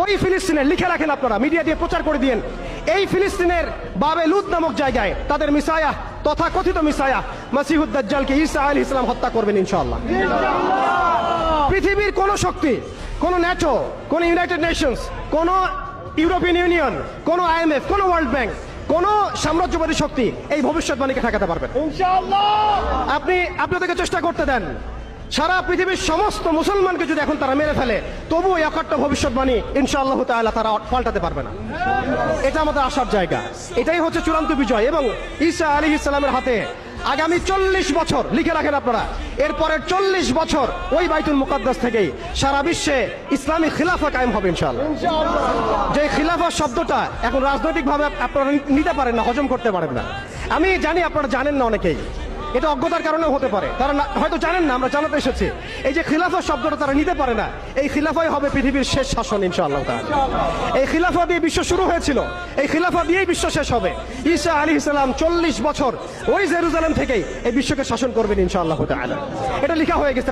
ওই ফিলিস্তিনের লিখে রাখেন আপনারা, মিডিয়া দিয়ে প্রচার করে দিয়েন, এই ফিলিস্তিনের বাবে লুদ নামক জায়গায় তাদের মিসায়া তথা কথিত মিসায়া মাসিহুদ দাজ্জালকে ঈসা আলাইহিস সালাম হত্যা করবেন ইনশাআল্লাহ। পৃথিবীর কোন শক্তি, কোন ন্যাটো, কোন ইউনাইটেড নেশনস, কোন ইউরোপিয়ান ইউনিয়ন, কোন IMF, কোন ওয়ার্ল্ড ব্যাংক, কোন সাম্রাজ্যবাদী শক্তি এই ভবিষ্যৎবাণীকে ঠেকাতে পারবে না ইনশাআল্লাহ। আপনি আপনাদেরকে চেষ্টা করতে দেন, সারা পৃথিবীর সমস্ত মুসলমানকে যদি এখন তারা মেরে ফেলে, তবুও এই অকাট্য ভবিষ্যৎবাণী ইনশাআল্লাহ তাআলা তারা পাল্টাতে পারবে না। এটা আমাদের আশার জায়গা, এটাই হচ্ছে চূড়ান্ত বিজয়। এবং ঈসা আলাইহিস সালামের হাতে আগামী 40 বছর লিখে রাখেন আপনারা, এরপরের 40 বছর ওই বাইতুল মুকাদ্দাস থেকেই সারা বিশ্বে ইসলামী খিলাফা কায়েম হবে ইনশাআল্লাহ। যে খিলাফা শব্দটা এখন রাজনৈতিকভাবে আপনারা নিতে পারেন না, হজম করতে পারেন না। আমি জানি আপনারা জানেন না, অনেকেই এটা অজ্ঞতার কারণেও হতে পারে, তারা হয়তো জানেন না, আমরা জানাতে এসেছি। এই যে খিলাফা শব্দটা তারা নিতে পারে না, এই খিলাফাই হবে পৃথিবীর শেষ শাসন ইনশাআল্লাহ তাআলা। এই খিলাফা দিয়ে বিশ্ব শুরু হয়েছিল, এই খিলাফা দিয়েই বিশ্ব শেষ হবে। ঈসা আলাইহিস সালাম 40 বছর ওই জেরুজালেম থেকেই এই বিশ্বকে শাসন করবেন ইনশাআল্লাহ তাআলা। এটা লেখা হয়ে গেছে।